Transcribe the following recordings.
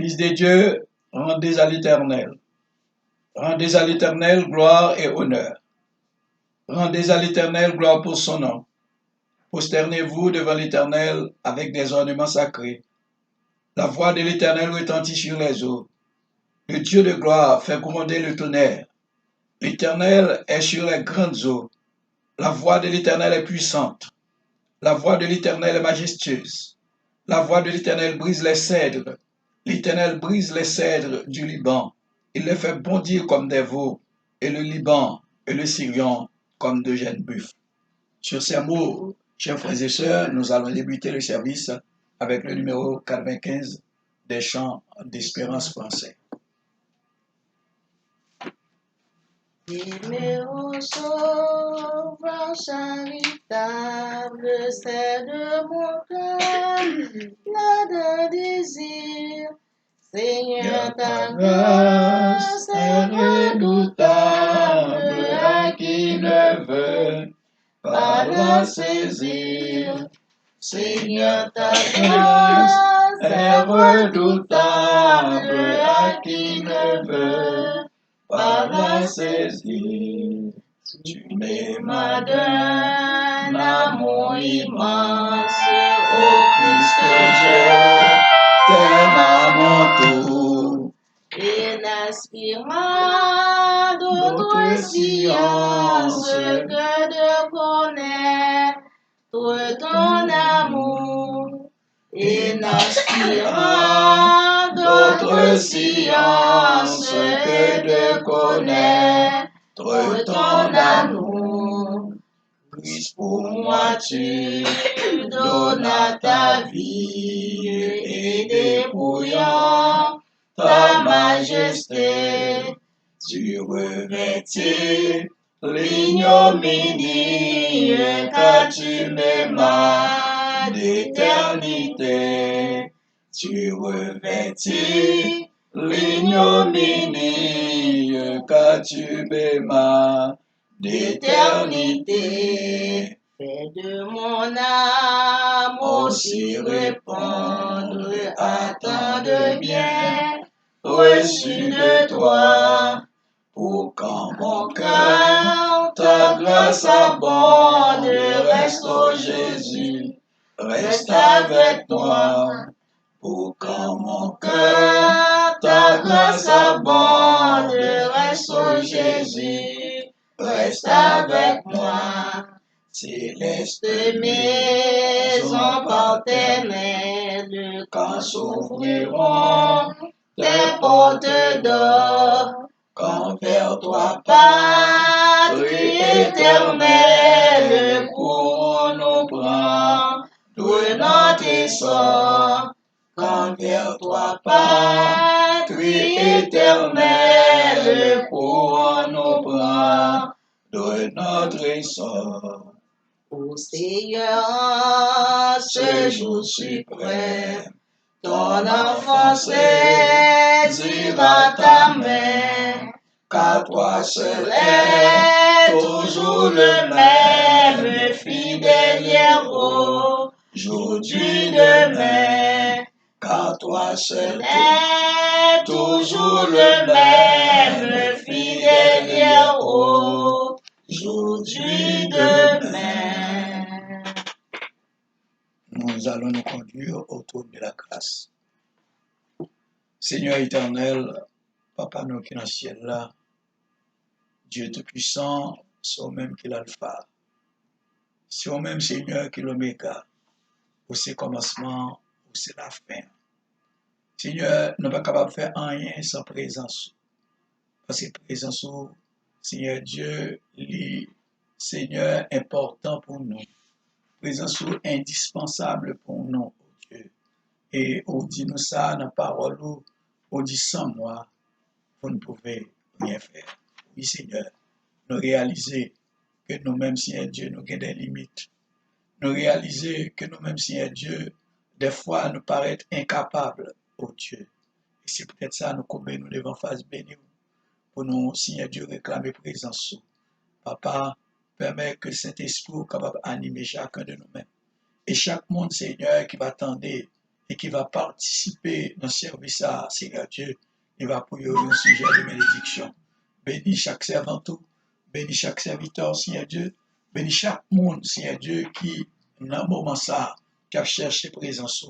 Fils de Dieu, rendez à l'Éternel. Rendez à l'Éternel gloire et honneur. Rendez à l'Éternel gloire pour son nom. Prosternez-vous devant l'Éternel avec des ornements sacrés. La voix de l'Éternel retentit sur les eaux. Le Dieu de gloire fait gronder le tonnerre. L'Éternel est sur les grandes eaux. La voix de l'Éternel est puissante. La voix de l'Éternel est majestueuse. La voix de l'Éternel brise les cèdres. L'Éternel brise les cèdres du Liban. Il les fait bondir comme des veaux, et le Liban et le Sirion comme de jeunes buffles. Sur ces mots, chers frères et sœurs, nous allons débuter le service avec le numéro 95 des chants d'espérance français. Numéro sauvant charitable, c'est de mon cœur, plein de désir. Seigneur, ta grâce est redoutable, à qui ne veut pas la saisir. Seigneur, ta grâce est redoutable, à qui ne veut pas la saisir. Tu m'aimes d'un amour immense, ô Christ, je t'aime à mon tour. Et n'aspirant d'autre science que de connaître ton amour. Et n'aspirant d'autre science que de connaître ton amour. Christ, pour moi tu donnes ta vie et dépouillant ta majesté, tu revêtis l'ignominie car tu m'aimas d'éternité. Tu revêtis l'ignominie car tu m'aimas d'éternité. Fais de mon âme aussi répondre à tant de bien reçu de toi, pour qu'en mon cœur ta grâce abonde. Reste, ô Jésus, reste avec moi, pour qu'en mon cœur ta grâce abonde. Reste, ô Jésus, reste avec moi. Céleste maison partenaire, quand s'ouvriront tes portes d'or, quand vers toi, patrie éternelle, pour nous prend de notre essor. Quand vers toi, patrie éternelle, pour nous prend de notre essor. Ô Seigneur, ce jour suprême, ton enfant saisira ta main, car toi seul est toujours le même, fidèle héros, aujourd'hui, demain, car toi seul est toujours le même, fidèle héros, aujourd'hui, demain. Nous allons nous conduire autour de la grâce. Seigneur éternel, Papa nous qui est dans le ciel là, Dieu Tout-Puissant, c'est au même qui est l'alpha, c'est au même Seigneur qui est l'oméga, où c'est le commencement, où c'est la fin. Seigneur, nous ne sommes pas capables de faire rien sans présence. Parce que présence, Seigneur Dieu, est Seigneur important pour nous. Présence indispensable pour nous, oh Dieu. Et on dit nous ça dans la parole, on dit sans moi, vous ne pouvez rien faire. Oui, Seigneur, nous réalisons que nous-mêmes, Seigneur Dieu, nous avons des limites. Nous réalisons que nous-mêmes, Seigneur Dieu, des fois, nous paraissons incapables, oh Dieu. Et c'est peut-être ça, nous commettons nous devons face bénie pour nous, Seigneur Dieu, réclamer présence. Papa, permet que cet esprit soit capable d'animer chacun de nous-mêmes. Et chaque monde, Seigneur, qui va attendre et qui va participer dans le service à Seigneur Dieu, il va pour eux un sujet de bénédiction. Bénis chaque servanteau, bénis chaque serviteur, Seigneur Dieu, bénis chaque monde, Seigneur Dieu, qui, dans un moment ça, qui a cherché présence,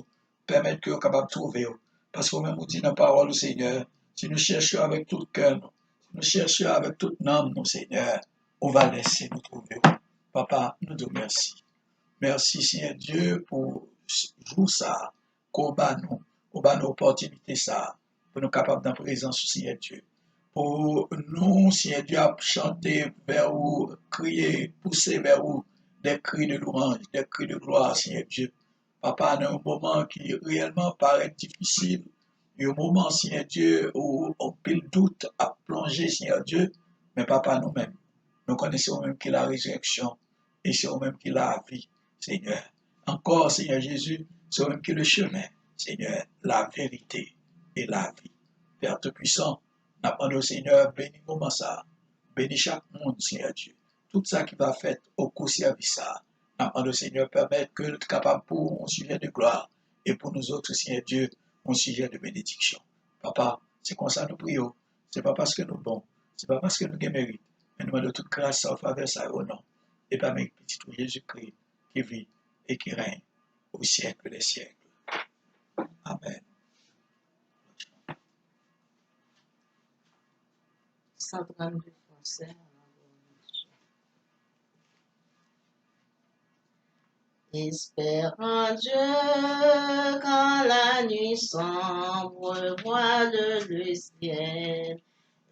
permettre que vous capable de trouver. Parce que même vous dit dans la parole du Seigneur, si nous cherchons avec tout le cœur, si nous cherchons avec toute âme, nous, Seigneur, on va laisser nous trouver. Papa, nous te remercions. Merci, Seigneur Dieu, pour jour ça, qu'on bat nous opportunité ça, pour nous capables d'en présence, Seigneur Dieu. Pour nous, Seigneur Dieu, à chanter vers vous, crier, pousser vers vous, des cris de louange, des cris de gloire, Seigneur Dieu. Papa, dans un moment qui réellement paraît difficile, un moment, Seigneur Dieu, où on peut le doute à plonger, Seigneur Dieu, mais Papa, nous-mêmes, nous connaissons même qu'il a la résurrection et c'est même qu'il a la vie, Seigneur. Encore, Seigneur Jésus, c'est même qu'il le chemin, Seigneur, la vérité et la vie. Père Tout-Puissant, n'apprends au Seigneur, bénis moment ça, bénis chaque monde, Seigneur Dieu. Tout ça qui va faire au cours service ça, n'apprends au Seigneur, permettre que nous soyons capables pour un sujet de gloire et pour nous autres, Seigneur Dieu, un sujet de bénédiction. Papa, c'est comme ça nous prions. C'est pas parce que nous bons, c'est pas parce que nous mérite, mais nous demandons toute grâce en faveur ça au nom. Et par mes petits Jésus-Christ qui vit et qui règne au siècle des siècles. Amen. 132 français. Espérant Dieu quand la nuit sombre voile le ciel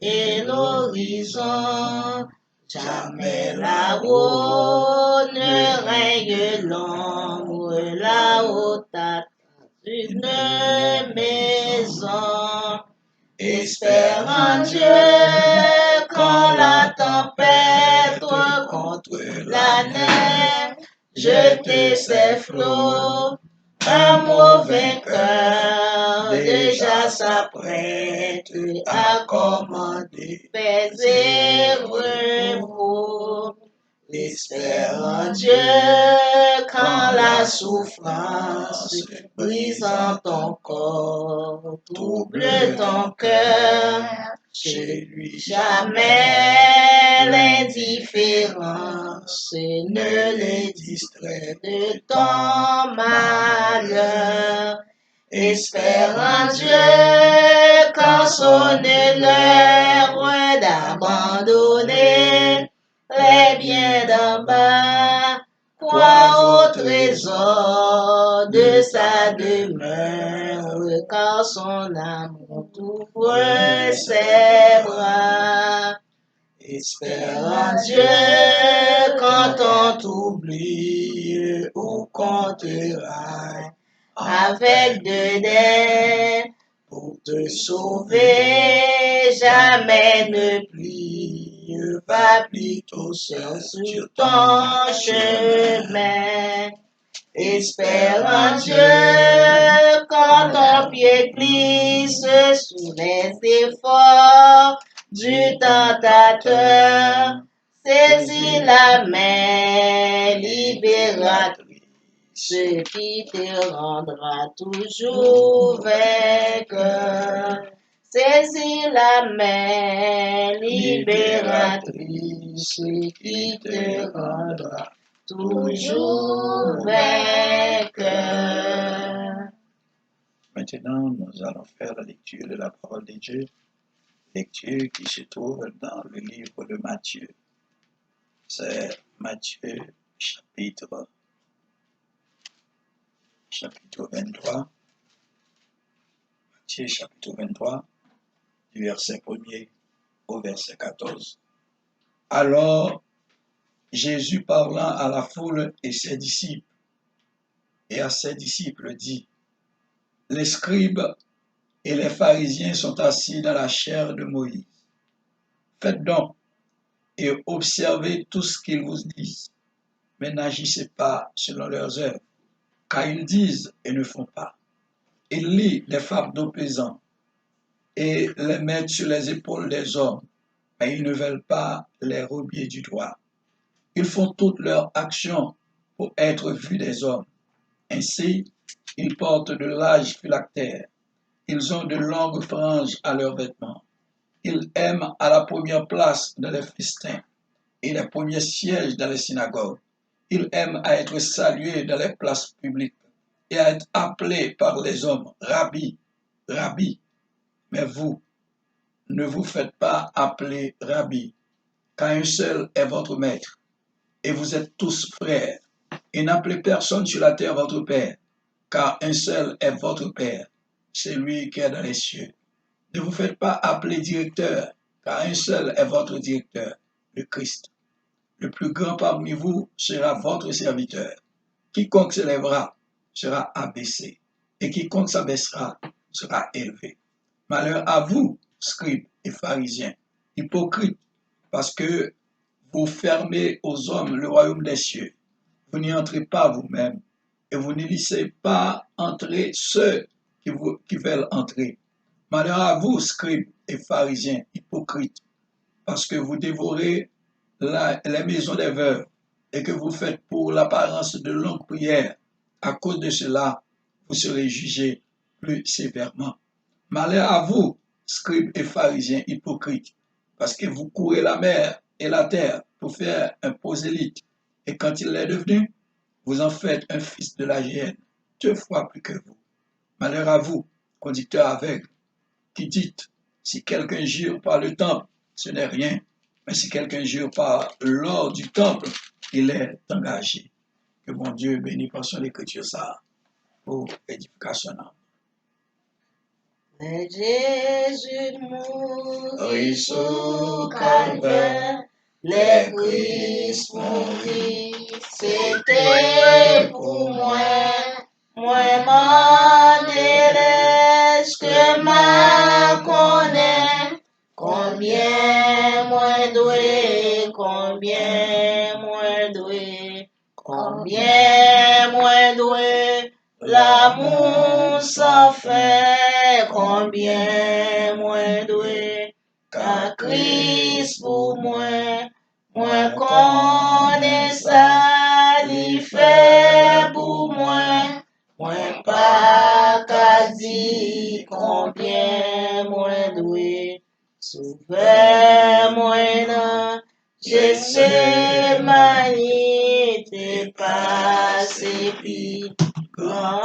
et l'horizon, jamais là-haut ne règne l'ombre, là-haut une maison. Espérant Dieu quand la tempête contre la neige jeter ses flots, un mauvais cœur déjà s'apprête à commander paix et repos. Espérant Dieu quand la souffrance brisant ton corps, trouble ton cœur, chez lui jamais l'indifférence ne le distrait de ton malheur. Espérant Dieu quand sonne l'heure d'abandonner les biens d'en bas, crois au trésor de sa demeure, car son amour t'ouvre ses bras. Espérant Dieu quand on t'oublie ou qu'on te raille avec dédain, pour te sauver, jamais ne plie, va plutôt seul sur ton chemin. Espérant Dieu quand ton pied glisse sous les efforts du tentateur, saisis la main libératrice qui te rendra toujours vainqueur. Saisis la main libératrice qui te rendra toujours vainqueur. Maintenant, nous allons faire la lecture de la parole de Dieu, lecture qui se trouve dans le livre de Matthieu. C'est Matthieu chapitre 23. Matthieu chapitre 23, du verset 1er au verset 14. Alors, Jésus parlant à la foule et à ses disciples dit, les scribes et les pharisiens sont assis dans la chaire de Moïse. Faites donc et observez tout ce qu'ils vous disent, mais n'agissez pas selon leurs œuvres, car ils disent et ne font pas. Ils lient des fardeaux pesants et les mettent sur les épaules des hommes, mais ils ne veulent pas les remuer du doigt. Ils font toutes leurs actions pour être vus des hommes. Ainsi, Ils portent de larges phylactères. Ils ont de longues franges à leurs vêtements. Ils aiment à la première place dans les festins et les premiers sièges dans les synagogues. Ils aiment à être salués dans les places publiques et à être appelés par les hommes Rabbi, Rabbi. Mais vous, ne vous faites pas appeler Rabbi, car un seul est votre maître, et vous êtes tous frères. Et n'appelez personne sur la terre votre Père, car un seul est votre Père, c'est lui qui est dans les cieux. Ne vous faites pas appeler directeur, car un seul est votre directeur, le Christ. Le plus grand parmi vous sera votre serviteur. Quiconque s'élèvera sera abaissé, et quiconque s'abaissera sera élevé. Malheur à vous, scribes et pharisiens, hypocrites, parce que vous fermez aux hommes le royaume des cieux. Vous n'y entrez pas vous-même, et vous ne laissez pas entrer ceux qui veulent entrer. Malheur à vous, scribes et pharisiens, hypocrites, parce que vous dévorez les maisons des veuves et que vous faites pour l'apparence de longues prières. À cause de cela, vous serez jugés plus sévèrement. Malheur à vous, scribes et pharisiens hypocrites, parce que vous courez la mer et la terre pour faire un prosélyte, et quand il est devenu, vous en faites un fils de la géhenne, 2 fois plus que vous. Malheur à vous, conducteurs aveugles, qui dites, si quelqu'un jure par le temple, ce n'est rien, mais si quelqu'un jure par l'or du temple, il est engagé. Que mon Dieu bénisse par son écriture ça, pour édification. Mais Jésus mourit sous calvaire, les Christ mourit, c'était pour moi. Moi m'en délaisse que ma connaît, combien moins doué, l'amour sans fin, combien moins doué, car Christ pour moi connaît ça, l'y fait pour moi pas qu'à dire combien moins doué, souvent moins non, je sais manier t'es passé puis grand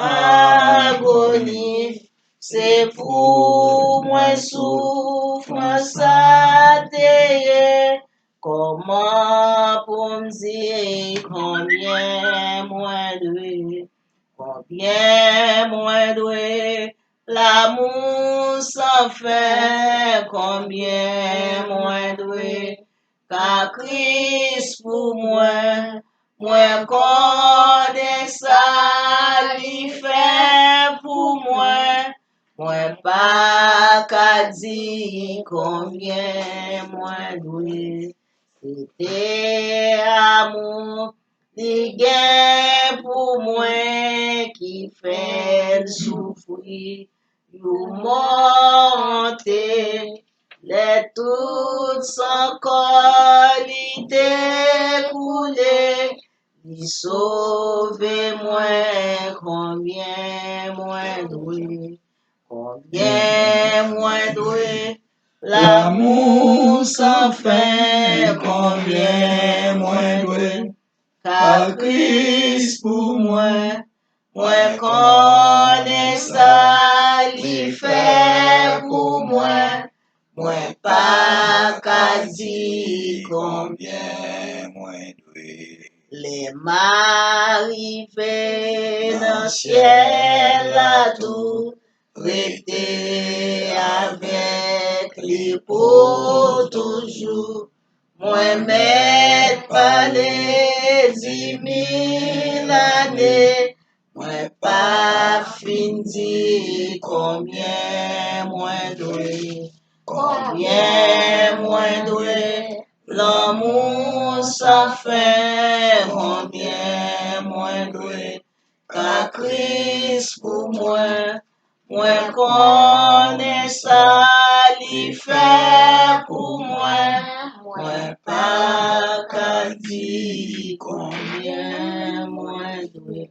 agonie, c'est pour moi souffrance à t'aider. Comment pour me dire combien moins doué, l'amour sans fin, combien moins doué, car Christ pour moi connaît ça, l'y fait pour moi pas qu'à dire combien moins doué. C'était amour, les gains pour moi qui fait souffrir, nous monter, les toutes sans qualité coulées, ni sauver moi, combien moins doué, l'amour sans fin, combien moins doué, car Christ pour moi connaît ça, l'y fait pour moi pas qu'à dire combien moins doué. Les m'arrivés dans le ciel là tout, rester avec lui pour toujours. Moi m'être parlé 10 000 années, moi pas fini combien moins doué, l'amour sans fin, combien moins doué, car Christ pour moi connaît ça, l'y fait pour moi pas qu'à dire combien moins doué.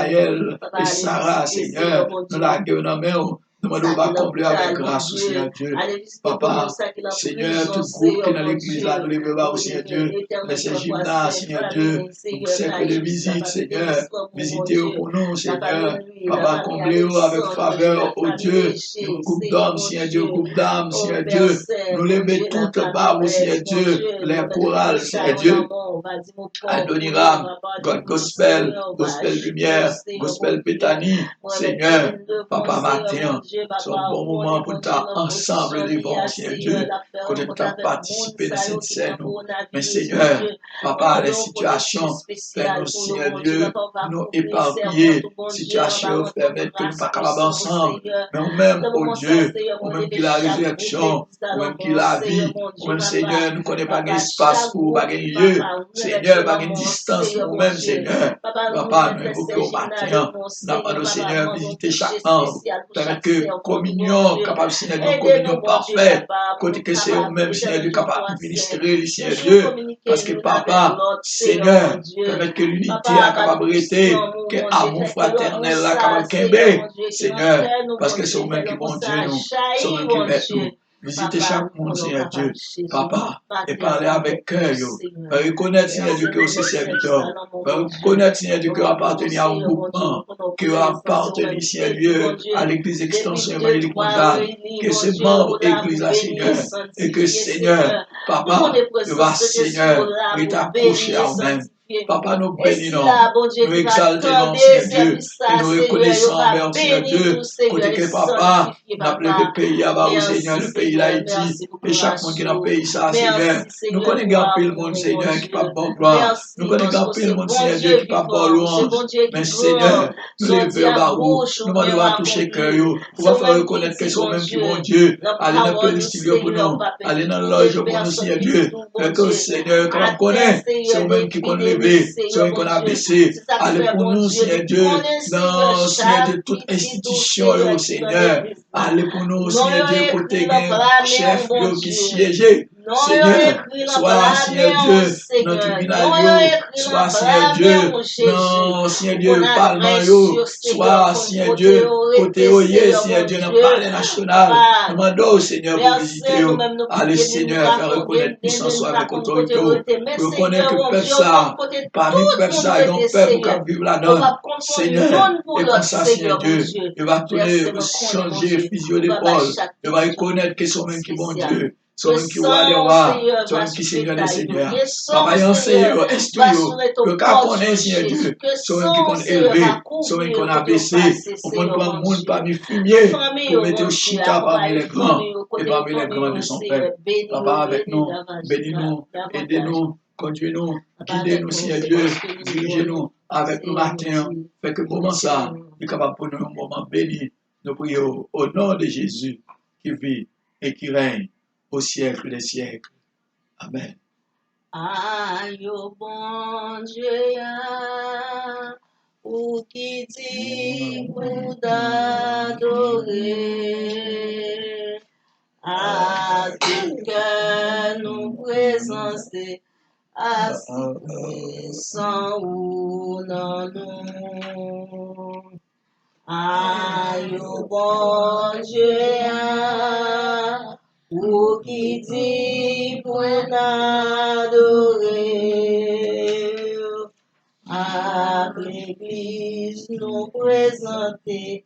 Nathanaël Papa, et allez Sarah, visiter, Seigneur, Seigneur, mon nous Dieu. la gueule nous demandons va combler avec grâce, Seigneur Dieu. Allez visiter Papa, ça qui est en Seigneur, tout prison, groupe qui est dans Seigneur, mon l'église là, Dieu. nous les verrons, Oh, Seigneur lumière Dieu. éternelle, Laissez papa, gymnase, Seigneur Dieu. Nous Seigneur, cercle de Naïs, visite, papa, Seigneur. mon Visitez Dieu. pour nous, La Seigneur. famille Louis, la Papa, famille comblez-nous avec Alexandre, faveur, la oh famille Dieu. Léché, Un groupe Seigneur, d'hommes, mon Seigneur Dieu, un Dieu. groupe d'âmes, Oh, Seigneur Père Dieu. Saint, Nous mon les Dieu, mettons la toutes famille bas, Seigneur Ouest, mon Dieu. Dieu. Les Mon chorales, Seigneur Dieu. on va dire mon corps, Adoniram, God pour Gospel, Seigneur, on va Gospel agiter, Lumière, Seigneur, mon Gospel Dieu. Bethany, Moi-même, Seigneur, devant, Papa Seigneur, mon Matin, Dieu, c'est un papa, bon on est, moment pour mon nous Dieu, dans la ensemble position, devant, Seigneur Seigneur, Dieu, la faire quand nous rencontre avec monde, participer dans ça, cette qui n'a scène. pas mon Mais avis, mon Seigneur, Dieu. Papa, On les donne protection situations, spéciale fais-nous, pour nous, Seigneur mon Dieu, Dieu, papa, va nous couvrir, servant, éparpiller, tout bon Dieu, en bas, situation, permettre que nous ne grâce pas capables puissante, ensemble, Seigneur. mais au même, Dans le oh moment ça, Dieu, Seigneur, au on même lever qu'il a la chaque groupe résurrection, l'église à au même qu'il a la Seigneur, vie, mon au Dieu, même papa. Seigneur, nous ne connaissons pas Papa, d'espace chaque pour, pas groupe, de lieu, papa, nous Seigneur, mettre pas là, de mon distance Seigneur, pour mon nous-mêmes, Dieu. Seigneur. Papa, nous Papa, mettre nous les invoquons au gymnase, matin, mon nous Seigneur, demandons, papa, Seigneur, demandons visiter péché chaque membre, spécial pour permettre chaque que Dieu, communion, capable, Seigneur Dieu, communion parfaite. Côté que c'est vous-même, Seigneur Dieu, capable de ministrer, Seigneur Dieu. Parce que papa, Seigneur, permettre que l'unité a capable de rester, que l'amour fraternel là capable de kembe, Seigneur, parce que c'est vous-même qui bon Dieu, nous, c'est vous-même qui met nous. Visitez chaque monde, Seigneur Dieu, papa, et parler avec cœur, yo. Reconnaître, Seigneur Dieu, que vous êtes serviteur. Reconnaître, Seigneur Dieu, que vous appartenez à un mouvement, que vous appartenez, Seigneur Dieu, à l'église extension évangélique mondiale, que c'est membre église là, Seigneur, et que Seigneur, papa, tu vas, Seigneur, t'accrocher à vous-même. Papa, nous bénissons, nous exaltons, Seigneur Dieu, et nous reconnaissons envers Seigneur Dieu, côté que papa, nous appelons le pays à vous, Seigneur, le pays d'Haïti, et chaque monde qui est dans le pays, ça, Seigneur. Nous connaissons un peu le monde, Seigneur, qui pas bon gloire. Nous connaissons un peu le monde, Seigneur Dieu, qui pas bon louange. Mais Seigneur, nous levons bas où, nous devons toucher cœur, pour faire reconnaître que c'est même qui bon Dieu. Allez dans le studio pour nous, allez dans le loge pour nous, Seigneur Dieu. Que Seigneur, quand on connaît, c'est vous-même qui qu'on lever, c'est vous-même qu'on a baissé. Allez pour nous, Seigneur Dieu, dans, Seigneur Dieu, toute institution, Seigneur. Allez pour nous, Seigneur Dieu, côté chef qui siège. Seigneur, soit Seigneur Dieu, dans le tribunal, soit Seigneur Dieu, dans Seigneur Dieu, Parlement, soit Seigneur Dieu, côté Oye, Seigneur Dieu, dans le palais national. Demandons, Seigneur, pour visiter. Allez, Seigneur, faire reconnaître puissance avec autorité. Reconnaître que peuple ça, parmi peuple ça, il y a un peuple qui vit là-dedans. Seigneur, et comme ça, Seigneur Dieu, il va tourner, changer physio d'épaule. Il va reconnaître que c'est même qui bon Dieu. C'est même qui roi des rois, c'est même qui Seigneur des seigneurs. Papa, il enseigne, instruit, le cas qu'on est, Seigneur Dieu, c'est même qui qu'on élevé, c'est même qu'on a baissé. On prend pas un monde parmi fumier pour mettre au chita parmi les grands et parmi les grands de son peuple. Papa, avec nous, bénis-nous, aidez-nous, conduisez-nous, guidez-nous, Seigneur Dieu, dirigez-nous avec nous matin. Fait que moment ça, nous sommes capables pour nous un moment béni. Nous prions au nom de Jésus qui vit et qui règne au siècle des siècles. Amen. Aïe, oh bon Dieu, ou qui dit pour d'adorer, à tout cœur nous présenter, à sans ou non nous. Aïe, oh bon Dieu, ou qui dit pour adorer, à l'église nous présenter,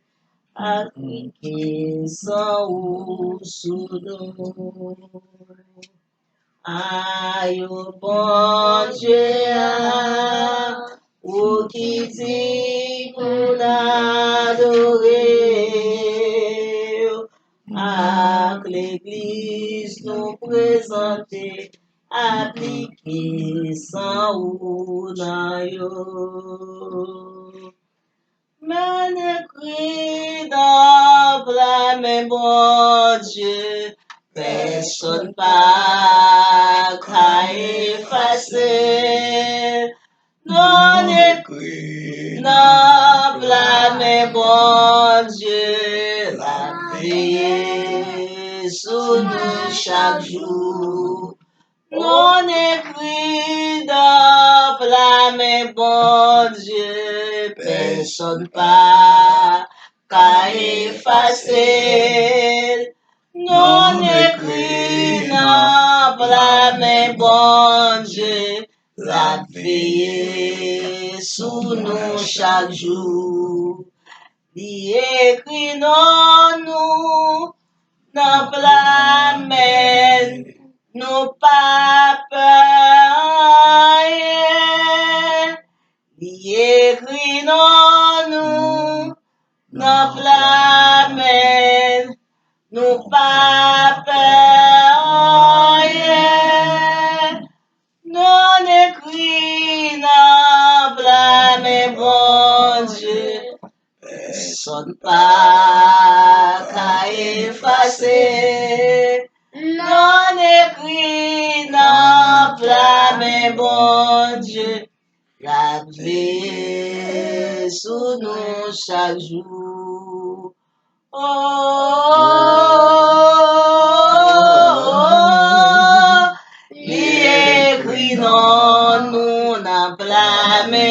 à qui sans ou sous nous. Aïe, oh bon Dieu, ou qui dit pour adorer, à l'église nous présenter, appliquer sans ou nan yo. Men écrit dans la main, bon Dieu, personne pas qu'à effacer. Non écrit dans la main, bon Dieu, la veille sous nous chaque jour. Non écrit dans la main, bon Dieu, personne pas qu'à effacer. Non écrit dans la main, bon Dieu, la veille sous nous chaque jour. Il écrit non nous dans la main, nous pas peur. Il écrit non nous dans la main, nous pas peur. Non écrit dans la main, bon Dieu, personne pas qu'à effacer. Non écrit dans la main, bon Dieu, la veille sous nous chaque jour. Écrit non, nous n'a blâmé.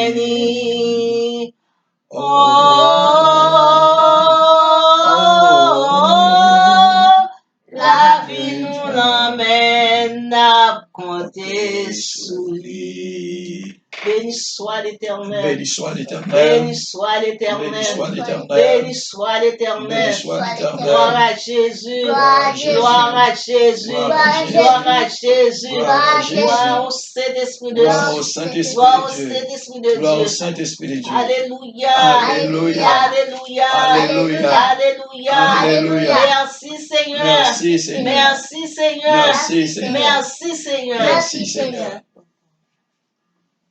La vie nous l'emmène à compter sous lui. Béni soit l'Éternel. Béni soit l'Éternel. Béni soit l'Éternel. Béni soit l'Éternel. Béni soit l'Éternel. Béni soit l'Éternel. Gloire à Jésus. Gloire à Jésus. Gloire à Jésus. Gloire à Jésus. Gloire à Jésus. Gloire à Jésus. Gloire au Saint-Esprit de Gloire au Dieu. Saint-Esprit Gloire au de Dieu. Saint-Esprit de Gloire au Dieu. Saint-Esprit de Dieu. Alléluia. Alléluia. Alléluia. Alléluia. Alléluia. Alléluia. Merci Seigneur. Merci Seigneur. Merci Seigneur. Merci Seigneur. Merci Seigneur. Merci Seigneur.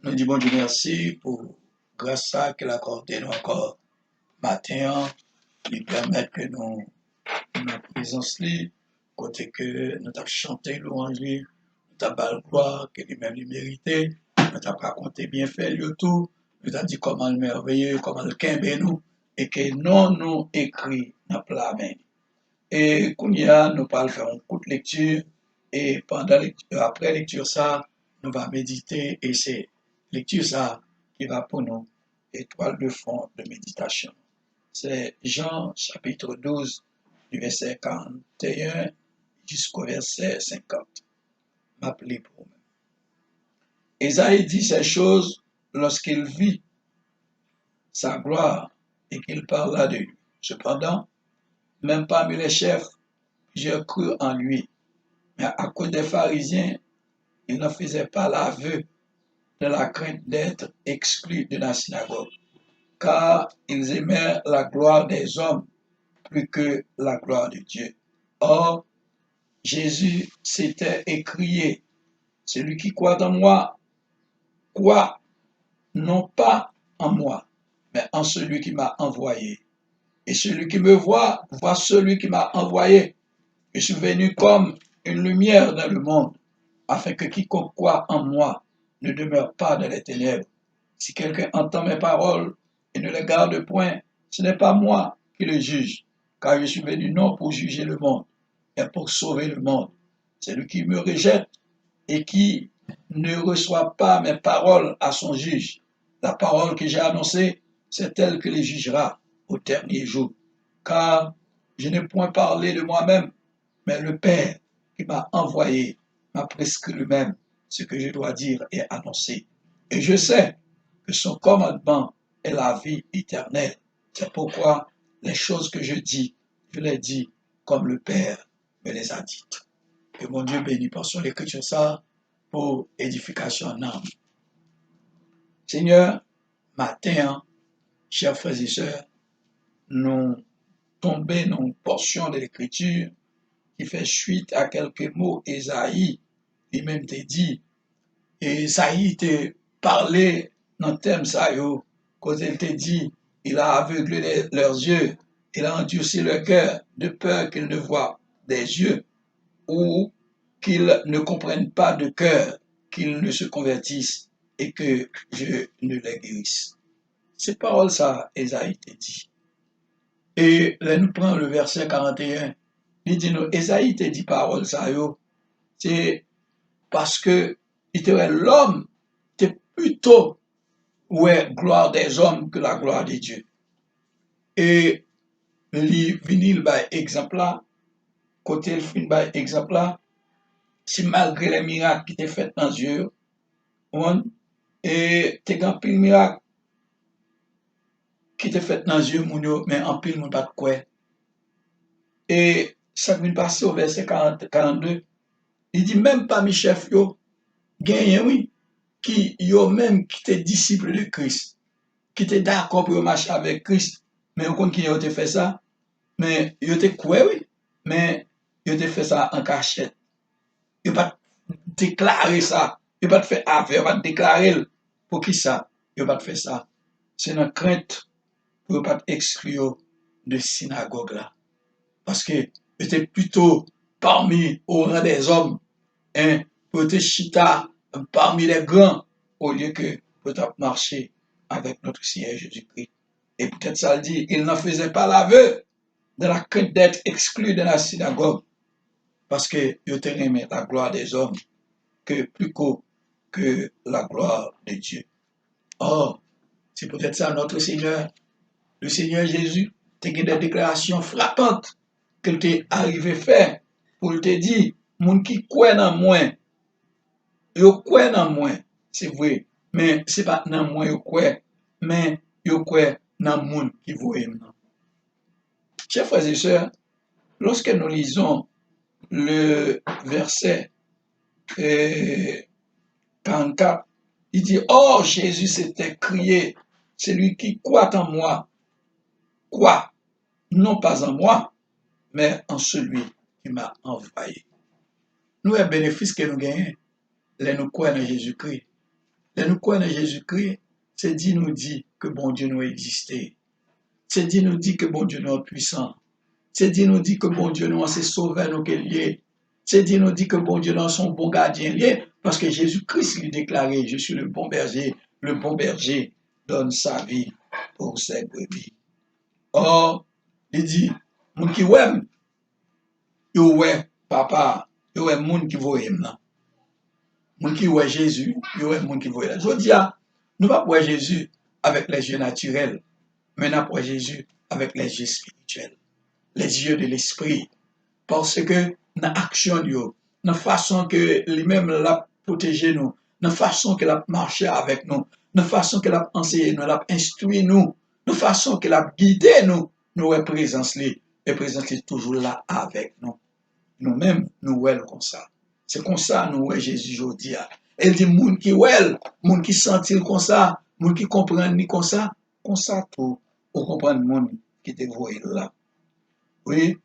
Nous disons bon Dieu merci pour grâce à qu'il a accordé nous encore matin, lui permettre que nous, notre présence li, côté que nous avons chanté louange li, nous avons bal gloire que lui-même lui méritait, nous avons raconté bien fait le tout, nous avons dit comment le merveilleux, comment le kembe nous, et que non nous écrit dans la main. Et Kounia, nous parlons faire une courte lecture, et pendant après lecture ça, nous allons méditer, et c'est lecture ça qui va pour nous, étoile de fond de méditation. C'est Jean chapitre 12, du verset 41 jusqu'au verset 50. M'appeler pour moi. Ésaïe dit ces choses lorsqu'il vit sa gloire et qu'il parla de lui. Cependant, même parmi les chefs, j'ai cru en lui. Mais à cause des pharisiens, il ne faisait pas l'aveu de la crainte d'être exclus de la synagogue, car ils aimaient la gloire des hommes plus que la gloire de Dieu. Or, Jésus s'était écrié, celui qui croit en moi, croit non pas en moi, mais en celui qui m'a envoyé. Et celui qui me voit, voit celui qui m'a envoyé. Je suis venu comme une lumière dans le monde, afin que quiconque croit en moi ne demeure pas dans les ténèbres. Si quelqu'un entend mes paroles et ne les garde point, ce n'est pas moi qui le juge, car je suis venu non pour juger le monde, mais pour sauver le monde. Celui qui me rejette et qui ne reçoit pas mes paroles à son juge, la parole que j'ai annoncée, c'est elle qui les jugera au dernier jour. Car je n'ai point parlé de moi-même, mais le Père qui m'a envoyé m'a prescrit lui-même ce que je dois dire et annoncer. Et je sais que son commandement est la vie éternelle. C'est pourquoi les choses que je dis, je les dis comme le Père me les a dites. Que mon Dieu bénisse par son écriture ça pour édification en âme. Seigneur, matin, chers frères et sœurs, nous tombons dans une portion de l'écriture qui fait suite à quelques mots Ésaïe, lui-même t'a dit, et Ésaïe t'a parlé dans le thème ça, quand il t'a dit, il a aveuglé leurs yeux, il a endurci leur cœur, de peur qu'ils ne voient des yeux, ou qu'ils ne comprennent pas de cœur, qu'ils ne se convertissent et que je ne les guérisse. Ces paroles, ça, Ésaïe t'a dit. Et là, nous prenons le verset 41. Il dit, nous, Ésaïe t'a dit paroles, ça, c'est parce que l'homme, c'est plutôt ouais, gloire des hommes que la gloire de Dieu. Et le vinyle, par exemple là, côté le film, par exemple là, si malgré les miracles qui étaient faits dans les yeux, et t'es grand pile miracle qui étaient faits dans les yeux, mais en pile, mon pas de quoi. Et ça vient passer au verset 42. Il dit même parmi chefs, yo, gagne, oui, qui yo même qui étaient disciples de Christ, qui étaient d'accord pour marcher avec Christ, mais au compte qui ont fait ça, mais ils étaient quoi, oui, mais ils ont fait ça en cachette. Ils n'ont pas déclaré ça, ils n'ont pas fait affaire, ils n'ont pas déclaré pour qui ça, ils n'ont pas fait ça. C'est une crainte pour ne pas exclure de synagogue là. Parce que ils étaient plutôt parmi au rang des hommes, hein, pour être chita parmi les grands, au lieu que pour marcher avec notre Seigneur Jésus-Christ. Et peut-être ça le dit, il n'en faisait pas l'aveu dans la crainte d'être exclu de la synagogue, parce que yo te aimé la gloire des hommes que que la gloire de Dieu. Or, c'est peut-être ça notre Seigneur, le Seigneur Jésus, te fait des déclarations frappantes qu'il t'est arrivé faire pour te dire, moun qui croit dans moi, yo croit dans moi, c'est vrai, mais c'est pas dans moi yo croit, mais yo croit dans moun qui voit moi. Chers frères et sœurs, lorsque nous lisons le verset 44, il dit, oh, Jésus s'était crié, celui qui croit en moi, croit, non pas en moi, mais en celui qui m'a envoyé. Nous, un bénéfice que nous gagnons, les nous croyons en Jésus-Christ. Les nous croyons en Jésus-Christ, c'est dit nous dit que bon Dieu nous existait. C'est dit nous dit que bon Dieu nous est puissant. C'est dit nous dit que bon Dieu nous s'est sauvé nous qu'est lié. C'est dit nous dit que bon Dieu nous son bon gardien lié parce que Jésus-Christ lui déclarait, je suis le bon berger donne sa vie pour ses brebis. Or, il dit, moun qui ouem, yo oué papa, yo oué moun qui voit là. Moun qui oué Jésus, yo oué moun qui voit là. Je dis, nous pas voir Jésus avec les yeux naturels, mais nous voir Jésus avec les yeux spirituels, les yeux de l'esprit. Parce que dans l'action, dans la façon que lui-même l'a protégé nous, dans la façon qu'il a marché avec nous, dans la façon qu'il a enseigné nous, l'a instruit nous, dans la façon qu'il a guidé nous, nous est présence et présence toujours là avec nous. Nous-mêmes, nous sommes comme ça. C'est comme ça nous sommes Jésus aujourd'hui. Elle dit, moun qui well, moun qui sentit comme ça, moun qui comprend ni comme ça tout, on comprend moun qui te voit là. Oui.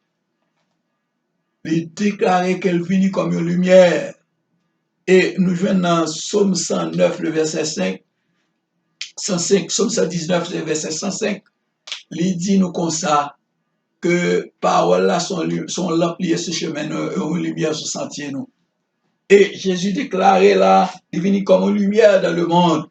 Il déclarait qu'elle finit comme une lumière. Et nous jouons dans Psaume 109, le verset 5, 105, Psaume 119, le verset 105. Il dit nous comme ça, que paroles là sont lampliées ce chemin, une lumière sur sentier nous. Et Jésus déclarait là, il finit comme une lumière dans le monde.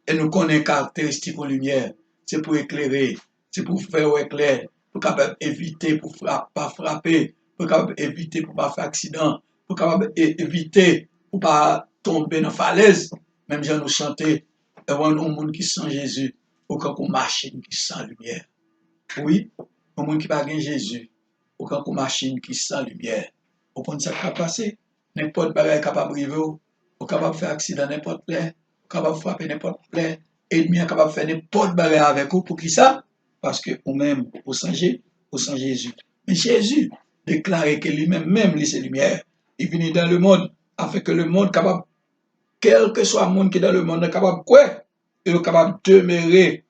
Et nous connaissons caractéristiques de lumière. C'est pour éclairer, c'est pour faire éclair, pour capable éviter, pour pas frapper, pour capable éviter, pour pas faire accident, pour capable éviter, pour pas tomber dans la falaise. Même si nous chanter, et on a un monde qui sent Jésus, ou quand on machine qui sent lumière. Oui, un monde qui pas Jésus, ou quand on machine qui sent lumière. Au point de ça qui passer, n'importe quoi capable de arriver, ou capable de faire accident n'importe quoi, capable de frapper n'importe quoi, ennemi est capable de faire n'importe quoi avec vous. Pour qui ça? Parce que vous-même, vous songez Jésus. Mais Jésus déclarait que lui-même, même lui, c'est lumière. Il vient dans le monde afin que le monde capable, quel que soit le monde qui est dans le monde, est capable quoi? Il est capable de demeurer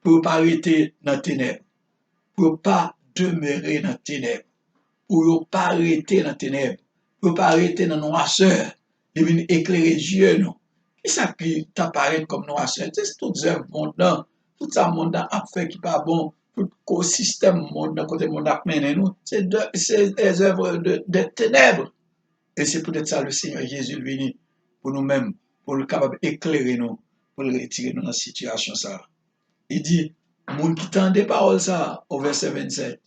pour ne pas arrêter dans les ténèbres. Pour ne pas demeurer dans les ténèbres. Pour ne pas arrêter dans les ténèbres. Pour ne pas arrêter dans la noirceur. Il vient éclairer Dieu, nous. Et ça qui t'apparaît comme noirceur, c'est toutes les œuvres mondaines, tout ça mondain a fait qui pas bon, tout le système mondain, côté mondain mené nous, c'est des œuvres de ténèbres. Et c'est peut-être ça le Seigneur Jésus venu pour nous-mêmes, pour le capable d'éclairer nous, pour le retirer nous dans la situation ça. Il dit, moun qui tend des paroles ça, au verset 27,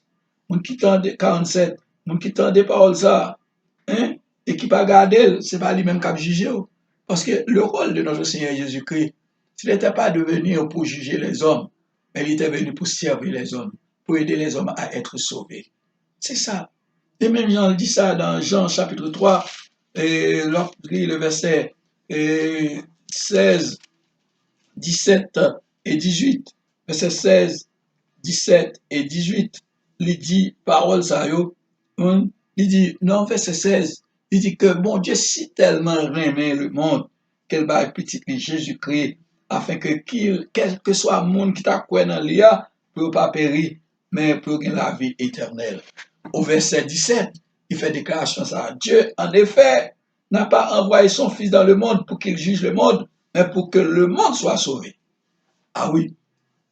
moun qui tend 47, moun qui tend des paroles ça, hein, et qui pas garder, c'est pas lui-même qui a jugé. Parce que le rôle de notre Seigneur Jésus-Christ, ce n'était pas de venir pour juger les hommes, mais il était venu pour servir les hommes, pour aider les hommes à être sauvés. C'est ça. Et même Jean dit ça dans Jean chapitre 3, et le verset 16, 17 et 18. Verset 16, 17 et 18. Il dit, parole ça, il dit, non, verset 16. Il dit que bon Dieu si tellement aimé le monde qu'elle va petit Jésus-Christ afin que quel que soit le monde qui t'a croit dans l'IA pour pas périr mais pour gagner la vie éternelle. Au verset 17, il fait déclaration ça. Dieu en effet n'a pas envoyé son fils dans le monde pour qu'il juge le monde mais pour que le monde soit sauvé. Ah oui,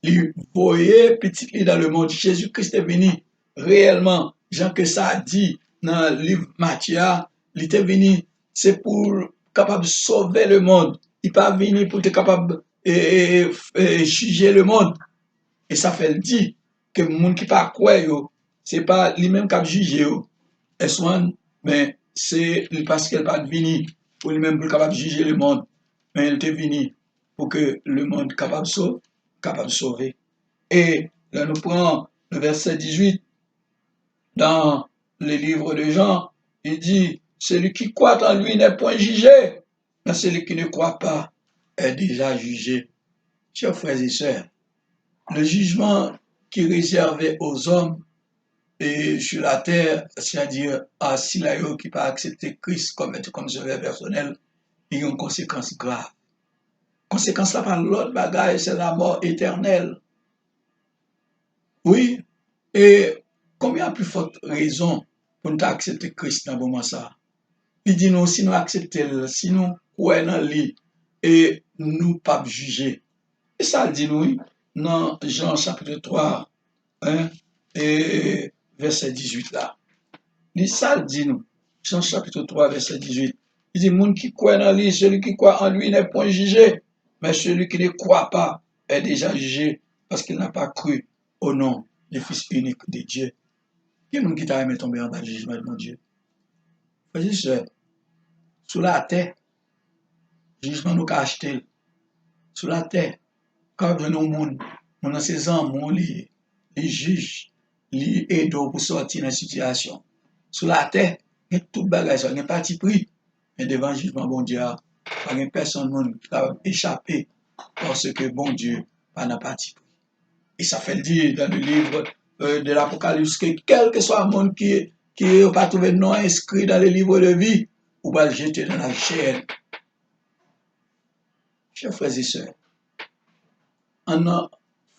il voyait petit dans le monde. Jésus-Christ est venu réellement, Jean que ça a dit dans le livre Matthieu. Il était venu, c'est pour capable de sauver le monde. Il n'est pas venu pour être capable de juger le monde. Et ça fait dire que les gens qui ne croient pas, c'est pas lui-même qui a jugé, S1, mais c'est parce qu'elle pas venu pour lui-même pour capable de juger le monde, mais elle était venue pour que le monde capable de sauver. Et là, nous prenons le verset 18 dans le livre de Jean, il dit, celui qui croit en lui n'est point jugé, mais celui qui ne croit pas est déjà jugé. Chers frères et sœurs, le jugement qui est réservé aux hommes et sur la terre, c'est-à-dire à Silayo qui n'a pas accepté Christ comme sauveur personnel, il y a une conséquence grave. Conséquence là par l'autre bagaille, c'est la mort éternelle. Oui, et combien plus forte raison pour nous accepter Christ dans le moment ça? Il dit nous, si nous acceptons, si nous croyons en lui et nous pas juger. Et ça le dit nous, dans Jean chapitre 3, hein, et verset 18 là. Il ça le dit nous, Jean chapitre 3, verset 18. Il dit, monde qui croit en lui, celui qui croit en lui n'est point jugé, mais celui qui ne croit pas est déjà jugé parce qu'il n'a pas cru au nom du Fils unique de Dieu. Qui est le monde qui t'a aimé tomber en bas du jugement de mon Dieu? Frères et sœurs, sous la terre, jugement nous qu'a acheté. Sous la terre, quand nous au monde, nous dans ces hommes, les juges, les aident pour sortir dans la situation. Sous la terre, il y a tout bagage, il y a un parti pris. Mais devant le jugement, bon Dieu, il n'y a personne qui a échappé parce que bon Dieu n'a pas parti pris. Et ça fait le dire dans le livre de l'Apocalypse que quel que soit le monde qui n'a pas trouvé de nom inscrit dans le livre de vie, ou va le jeter dans la chaîne. Chers frères et sœurs, on fait un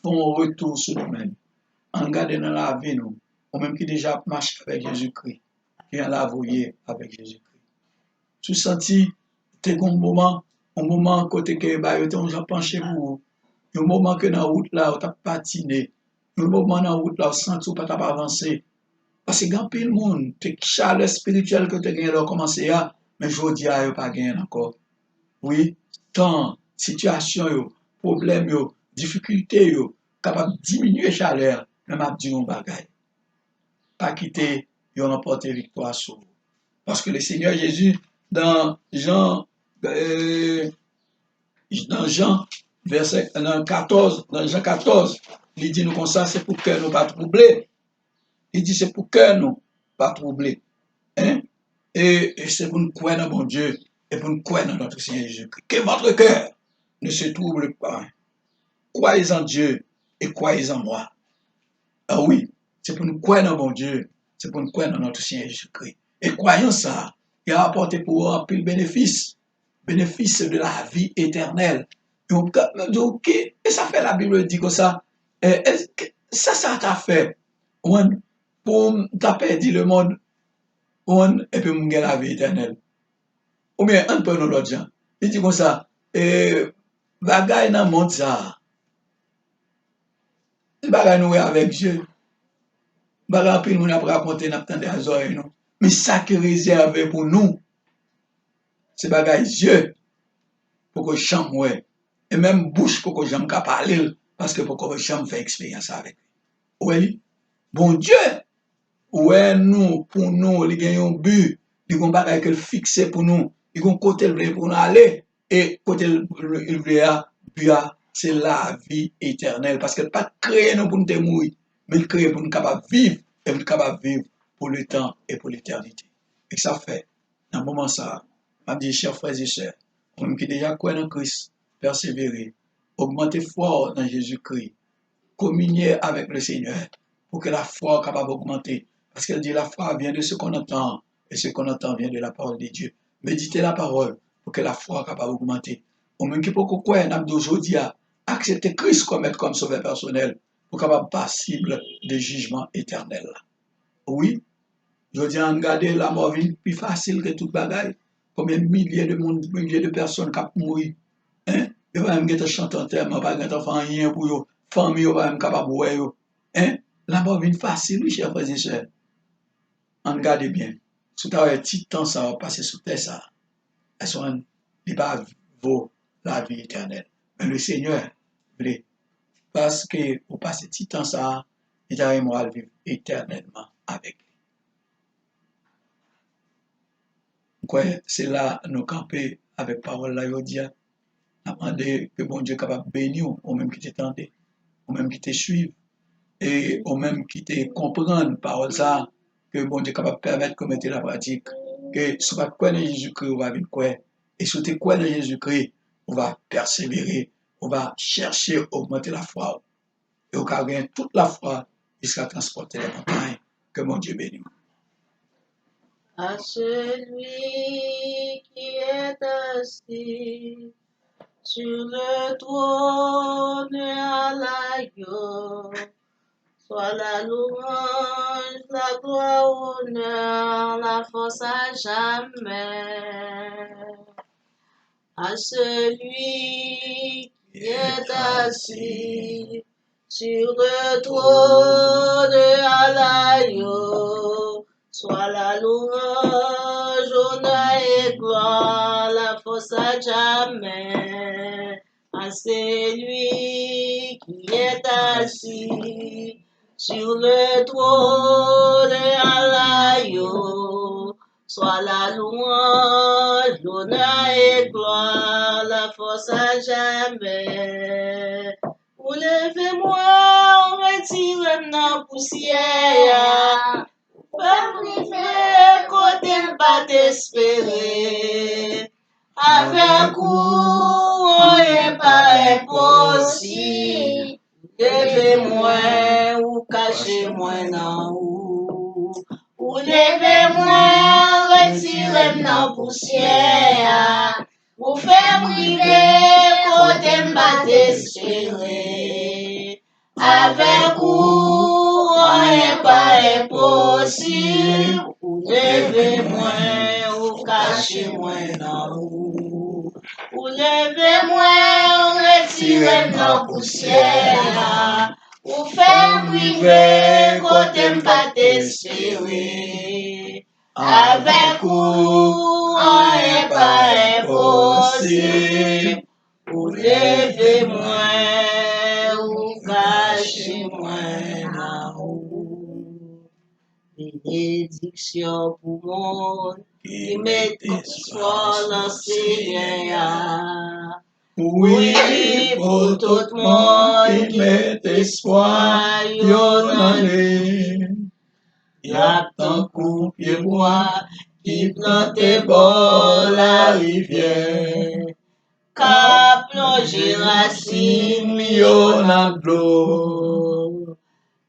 retour sur nous-mêmes. On regarde dans la vie, nous, ou même qui déjà marche avec Jésus-Christ, qui a la voyé avec Jésus-Christ. Tu senti, tu as un moment côté que tu as penché pour un moment que dans la route là, tu as patiné, un moment dans la route là, tu sens que tu n'as pas avancé. Parce que quand le monde, tu chaleur spirituelle que tu as gagné là, commencé à, mais je dis à pas gagné encore. Oui, temps, situation, problème, difficulté, capable de diminuer la chaleur, même à dire un bagage. Pas quitter, remporter victoire sur vous. Parce que le Seigneur Jésus, dans Jean, verset 14, dans Jean 14, il dit nous comme ça, c'est pour que nous pas troubler. Il dit c'est pour que nous pas troubler. Hein? Et c'est pour nous croire dans mon Dieu et pour nous croire dans notre Seigneur Jésus-Christ. Que votre cœur ne se trouble pas. Croyez en Dieu et croyez en moi. Ah oui, c'est pour nous croire dans mon Dieu, c'est pour nous croire dans notre Seigneur Jésus-Christ. Et croyant ça, il a apporté pour un pile bénéfice de la vie éternelle. Donc, et ça fait la Bible dit comme ça. Ça t'a fait. Pour t'as perdu le monde, et puis m'gagner la vie éternelle. Ou bien, un peu dans l'autre gens. Il dit comme ça, bagaille dans le monde ça. Bagaille nous avec Dieu. Bagaille puis nous n'a pas raconté, n'a pas des oreilles, non. Mais ça qui est réservé pour nous, c'est bagaille Dieu. Pour que j'aime, ouais. Et même bouche pour que j'aime qu'à parler, parce que pour que j'aime faire expérience avec. Oui. Bon Dieu, ouais, nous, pour nous, il y a un but, il y a un bagage qu'il fixe pour nous, il y a un côté pour nous aller, et côté il veut, c'est la vie éternelle. Parce qu'il n'a pas créé nous pour nous mourir, mais il crée pour nous capables de vivre, et nous capables de vivre pour le temps et pour l'éternité. Et ça fait, dans le moment ça, je dis, chers frères et sœurs, nous qui déjà croient en Christ, persévérer, augmenter fort dans Jésus-Christ, communier avec le Seigneur, pour que la foi soit capable d'augmenter. Parce qu'elle dit la foi vient de ce qu'on entend, et ce qu'on entend vient de la parole de Dieu. Méditez la parole pour que la foi soit capable d'augmenter. Au même qui peut croire, aujourd'hui, accepter Christ comme être comme sauveur personnel, pour capable passible de jugement éternel. Oui, je dis à regarder la mort plus facile que toute bagaille. Combien de milliers de personnes qui ont mouru. Hein? Et pas même qui chantent en terme, pas qui ont fait rien pour eux. Famille, pas même capable de voir. Hein? La mort vient facile, oui, chers frères et sœurs. On regarde bien. Si tu as un petit temps, ça va passer sous terre, ça. Il ne va pas vaut la vie éternelle. Mais le Seigneur voulait, parce que vous passez petit temps, ça, il t'a à vivre éternellement avec lui. Quoi, c'est là nous camper avec parole là, il dit, demander que bon Dieu est capable de bénir, ou même qui t'étendait, ou même qui te suivre, et ou même qui te comprendre parole ça, que bon Dieu est capable de permettre de mettre la pratique, que si pas quoi dans Jésus-Christ, on va vivre quoi, et si tu quoi dans Jésus-Christ, on va persévérer, on va chercher à augmenter la foi, et on va gagner toute la foi jusqu'à transporter les montagnes, que mon Dieu bénisse. À celui qui est assis sur le trône à l'agneau, soit la louange, la gloire, l'honneur, la force à jamais. À celui qui est assis sur le trône à l'agneau, soit la louange, honneur et gloire, la force à jamais. À celui qui est assis sur le trône à l'agneau, soit la louange, l'honneur et gloire, la force à jamais. Ou levez-moi, retirez-moi dans la poussière. Fais-moi vivre, côté pas d'espérer. Avec vous, rien pas impossible. Levez-moi ou cachez-moi dans vous. Ou levez-moi, retirez-moi dans la poussière. Vous faites priver, côté pas d'espérer. Avec vous, rien pas impossible. Ou levez-moi ou cachez-moi dans vous. Ou levez-moi, retirez-moi dans la poussière. Ou faites priver, côté pas d'espérer. Avec vous, rien pas impossible. Ou levez-moi ou cachez-moi dans vous. Bénédiction pour monde qui met espoir dans Seigneur. Oui, pour tout le monde qui met espoir en lui. Y a tant coup pied bois qui planté bord la rivière. Qu'a plongé racine yon en l'eau.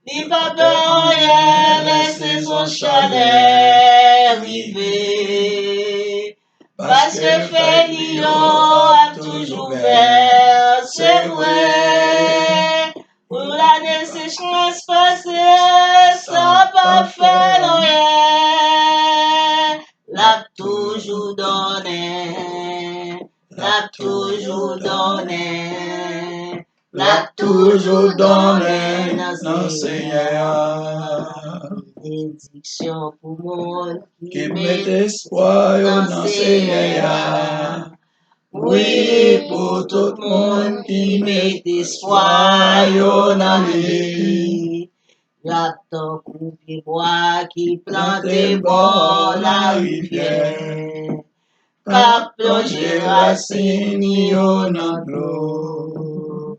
Li pa rien laisser son chalet arriver. Parce que fait lion a toujours vert, c'est vrai. Pour l'année sécheresse passée, ça pas fait rien. L'a toujours donné, l'a toujours donné. L'a toujours donné dans Seigneur. Bénédiction pour monde qui met espoir dans Seigneur. Oui, pour tout le monde qui met espoir dans lui. Y'a tant coupé bois qui plante bord la rivière. Qu'a plongé racine yon en l'eau.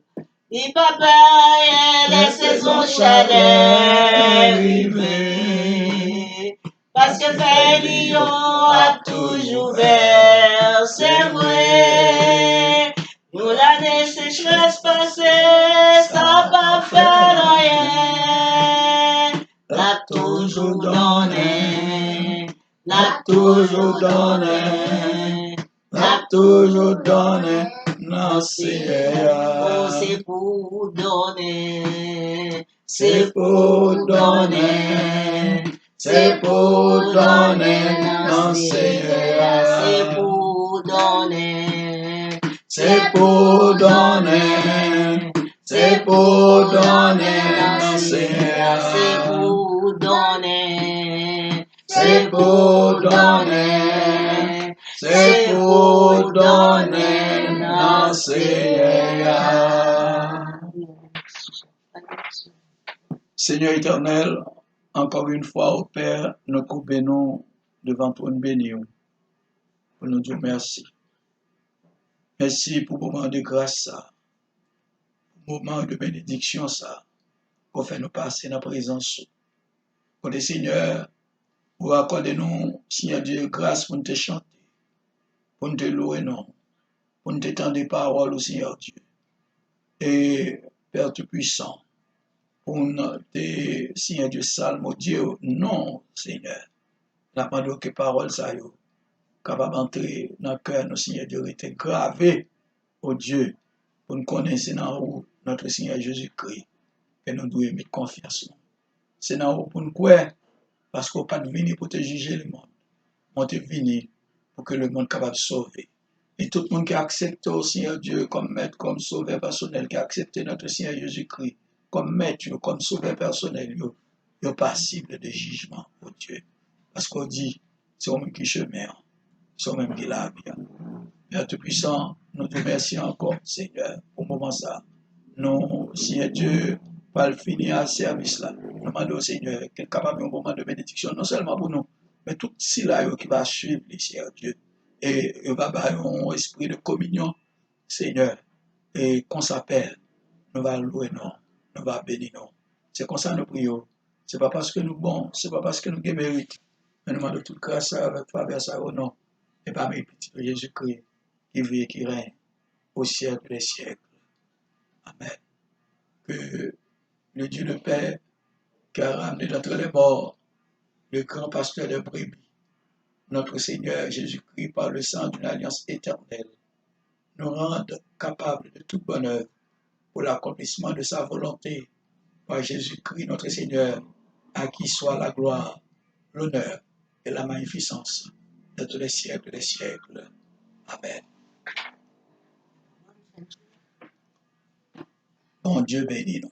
Il pas rien laisser son chalet arriver. Parce que Félio a toujours vert, c'est vrai. Nous l'année sécheresse passée, ça pas fait rien. L'a toujours donné, l'a toujours donné, l'a toujours donné. Non, c'est pour donner, c'est pour donner, c'est pour donner, non, c'est pour donner, c'est pour donner, c'est pour donner, non, c'est pour donner, c'est pour donner. C'est pour donner dans Seigneur. Seigneur éternel, encore une fois, au Père, nous courbons devant toi, nous bénissons. Pour nous dire merci. Merci pour le moment de grâce, ça, pour le moment de bénédiction, ça, pour faire nous passer dans la présence. Pour le Seigneur, pour accorder nous, Seigneur Dieu, grâce pour nous te chanter, pour nous te louer, non, pour nous te tendre des paroles au Seigneur Dieu. Et Père Tout-Puissant, pour nous te, Seigneur Dieu, salme Dieu, non, Seigneur. La demande que parole, ça, yo, capable d'entrer dans le cœur, nous, Seigneur Dieu, était gravé au Dieu, pour nous connaître dans où notre Seigneur Jésus-Christ, et nous devons mettre confiance. C'est dans où pour nous croire, parce qu'on n'est pas venu pour te juger le monde. On est venu pour que le monde soit capable de sauver. Et tout le monde qui accepte au Seigneur Dieu comme maître, comme sauveur personnel, qui a accepté notre Seigneur Jésus-Christ comme maître, comme sauveur personnel, il est passible de jugement au Dieu. Parce qu'on dit, c'est au même qui chemin, c'est au même qui la vie. Père Tout-Puissant, nous te remercions encore, Seigneur, pour le moment ça. Nous, Seigneur Dieu, pas le finir à service là. Nous demandons au Seigneur qu'il est capable un moment de bénédiction, non seulement pour nous, mais tout cela qui va suivre, Seigneur Dieu. Et il va avoir un esprit de communion, Seigneur. Et qu'on s'appelle, nous va louer nous, nous va bénir nous. C'est comme ça nous prions. C'est pas parce que nous bons, c'est pas parce que nous mérite. Mais nous demandons toute grâce avec faveur ça au nom. Et parmi les petits de Jésus-Christ, qui vit et qui règne au siècle des siècles. Amen. Que le Dieu de paix, qui a ramené d'entre les morts le grand pasteur de brebis, notre Seigneur Jésus-Christ, par le sang d'une alliance éternelle, nous rende capables de tout bonheur pour l'accomplissement de sa volonté par Jésus-Christ, notre Seigneur, à qui soit la gloire, l'honneur et la magnificence de tous les siècles des siècles. Amen. Bon Dieu bénit nous.